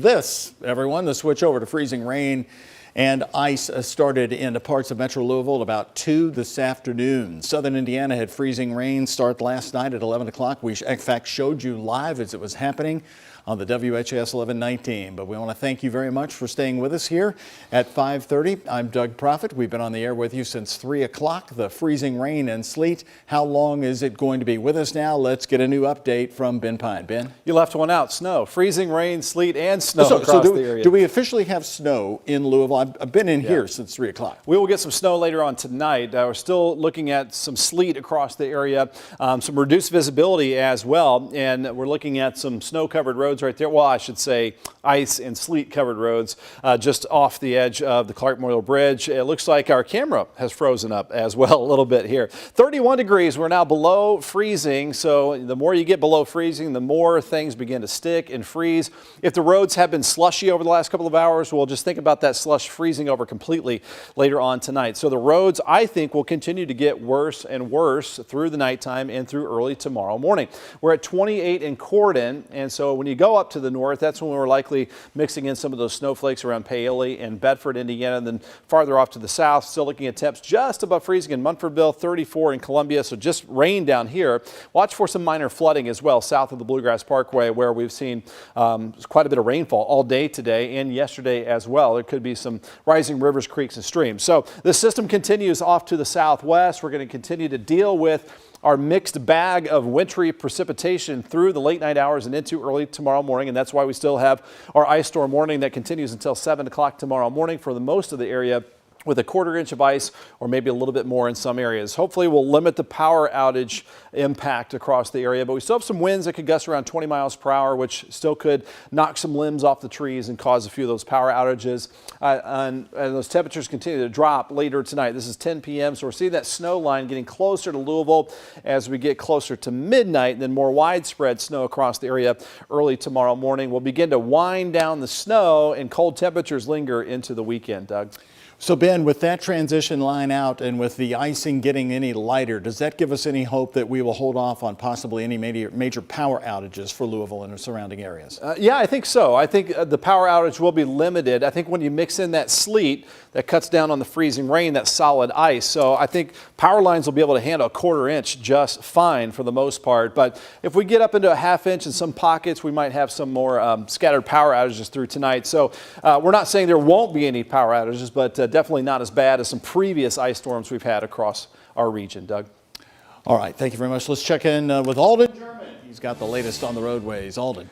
This, everyone, the switch over to freezing rain and ice started into parts of Metro Louisville at about 2 this afternoon. Southern Indiana had freezing rain start last night at 11 o'clock. We, in fact, showed you live as it was happening on the WHAS 1119. But we want to thank you very much for staying with us here at 5:30. I'm Doug Proffitt. We've been on the air with you since 3 o'clock. The freezing rain and sleet. How long is it going to be with us now? Let's get a new update from Ben Pine. Ben? You left one out. Snow. Freezing rain, sleet, and snow across the area. Do we officially have snow in Louisville? I've been in here since 3 o'clock. We will get some snow later on tonight. We're still looking at some sleet across the area, some reduced visibility as well, and we're looking at some snow-covered roads right there. Well, I should say ice and sleet-covered roads just off the edge of the Clark Memorial Bridge. It looks like our camera has frozen up as well a little bit here. 31 degrees. We're now below freezing, so the more you get below freezing, the more things begin to stick and freeze. If the roads have been slushy over the last couple of hours, we'll just think about that slush freezing over completely later on tonight. So the roads, I think, will continue to get worse and worse through the nighttime and through early tomorrow morning. We're at 28 in Corden, and so when you go up to the north, that's when we're likely mixing in some of those snowflakes around Paoli and Bedford, Indiana, and then farther off to the south, still looking at temps just above freezing in Munfordville, 34 in Columbia, so just rain down here. Watch for some minor flooding as well south of the Bluegrass Parkway, where we've seen quite a bit of rainfall all day today and yesterday as well. There could be some rising rivers, creeks, and streams. So the system continues off to the southwest. We're going to continue to deal with our mixed bag of wintry precipitation through the late night hours and into early tomorrow morning, and that's why we still have our ice storm warning that continues until 7 o'clock tomorrow morning for the most of the area, with a quarter-inch of ice or maybe a little bit more in some areas. Hopefully we'll limit the power outage impact across the area, but we still have some winds that could gust around 20 miles per hour, which still could knock some limbs off the trees and cause a few of those power outages. And those temperatures continue to drop later tonight. This is 10 p.m., so we're seeing that snow line getting closer to Louisville as we get closer to midnight, and then more widespread snow across the area early tomorrow morning. We'll begin to wind down the snow, and cold temperatures linger into the weekend, Doug. So, Ben, with that transition line out and with the icing getting any lighter, does that give us any hope that we will hold off on possibly any major power outages for Louisville and the surrounding areas? Yeah, I think so. I think the power outage will be limited. I think when you mix in that sleet, that cuts down on the freezing rain, that solid ice. So I think power lines will be able to handle a quarter-inch just fine for the most part. But if we get up into a half-inch in some pockets, we might have some more scattered power outages through tonight. So we're not saying there won't be any power outages, but definitely not as bad as some previous ice storms we've had across our region, Doug. All right, thank you very much. Let's check in with Alden German. He's got the latest on the roadways. Alden.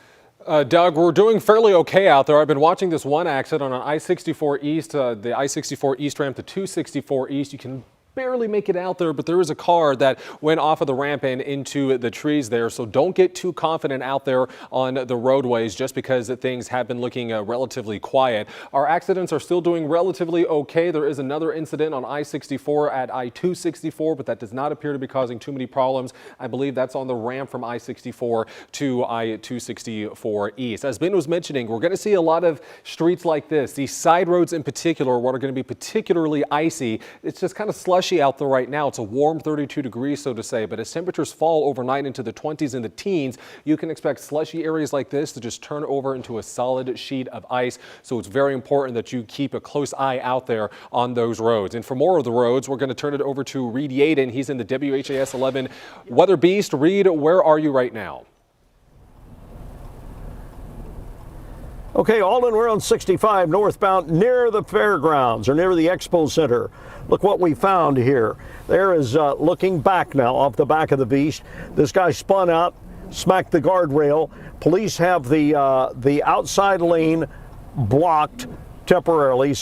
Doug, we're doing fairly okay out there. I've been watching this one accident on I-64 East, the I-64 East ramp to 264 East. You can barely make it out there, but there is a car that went off of the ramp and into the trees there. So don't get too confident out there on the roadways just because things have been looking relatively quiet. Our accidents are still doing relatively okay. There is another incident on I-64 at I-264, but that does not appear to be causing too many problems. I believe that's on the ramp from I-64 to I-264 East. As Ben was mentioning, we're going to see a lot of streets like this. These side roads in particular, what are going to be particularly icy. It's just kind of slushy out there right now. It's a warm 32 degrees, so to say, but as temperatures fall overnight into the 20s and the teens, you can expect slushy areas like this to just turn over into a solid sheet of ice. So it's very important that you keep a close eye out there on those roads. And for more of the roads, we're going to turn it over to Reed Yaden. He's in the WHAS 11 Weather Beast. Reed, where are you right now? Okay, Alden, we're on 65 northbound near the fairgrounds or near the Expo Center. Look what we found here. There is looking back now off the back of the Beast. This guy spun out, smacked the guardrail. Police have the outside lane blocked temporarily,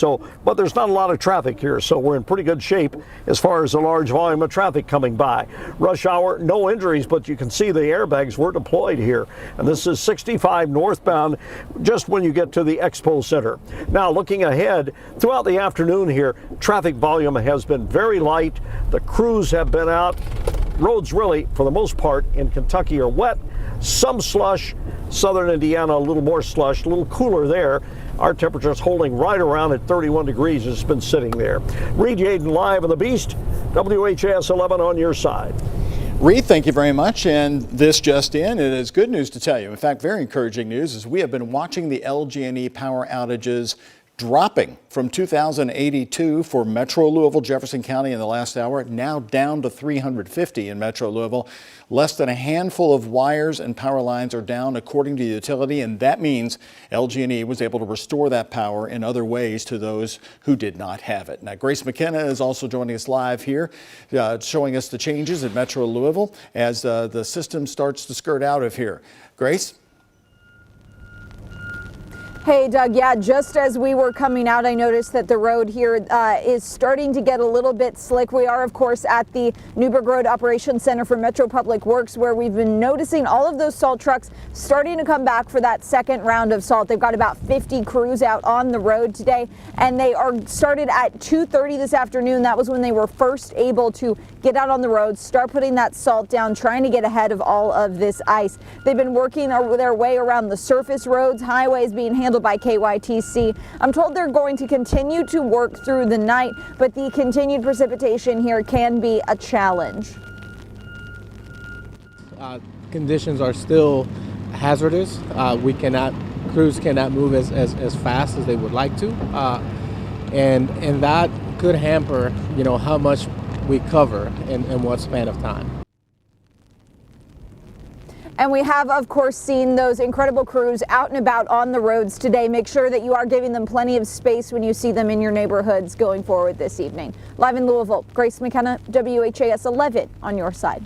but there's not a lot of traffic here, so we're in pretty good shape as far as a large volume of traffic coming by. Rush hour, no injuries, but you can see the airbags were deployed here. And this is 65 northbound, just when you get to the Expo Center. Now, looking ahead, throughout the afternoon here, traffic volume has been very light. The crews have been out. Roads really, for the most part, in Kentucky are wet. Some slush. Southern Indiana, a little more slush, a little cooler there. Our temperature is holding right around at 31 degrees. It's been sitting there. Reed Yaden live on the Beast, WHAS 11 on your side. Reed, thank you very much. And this just in, it is good news to tell you. In fact, very encouraging news as we have been watching the LG&E power outages dropping from 2,082 for Metro Louisville, Jefferson County in the last hour, now down to 350 in Metro Louisville. Less than a handful of wires and power lines are down according to the utility, and that means LG&E was able to restore that power in other ways to those who did not have it. Now, Grace McKenna is also joining us live here, showing us the changes at Metro Louisville as the system starts to skirt out of here. Grace? Hey, Doug. Yeah, just as we were coming out, I noticed that the road here is starting to get a little bit slick. We are, of course, at the Newburgh Road Operations Center for Metro Public Works, where we've been noticing all of those salt trucks starting to come back for that second round of salt. They've got about 50 crews out on the road today, and they are started at 2:30 this afternoon. That was when they were first able to get out on the road, start putting that salt down, trying to get ahead of all of this ice. They've been working their way around the surface roads, highways being handled by KYTC. I'm told they're going to continue to work through the night, but the continued precipitation here can be a challenge. Conditions are still hazardous. Crews cannot move as fast as they would like to, and that could hamper, how much we cover in what span of time. And we have, of course, seen those incredible crews out and about on the roads today. Make sure that you are giving them plenty of space when you see them in your neighborhoods going forward this evening. Live in Louisville, Grace McKenna, WHAS 11 on your side.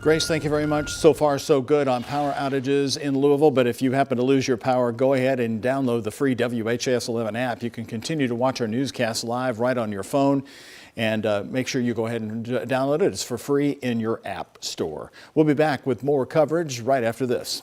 Grace, thank you very much. So far, so good on power outages in Louisville. But if you happen to lose your power, go ahead and download the free WHAS 11 app. You can continue to watch our newscasts live right on your phone. And make sure you go ahead and download it. It's for free in your app store. We'll be back with more coverage right after this.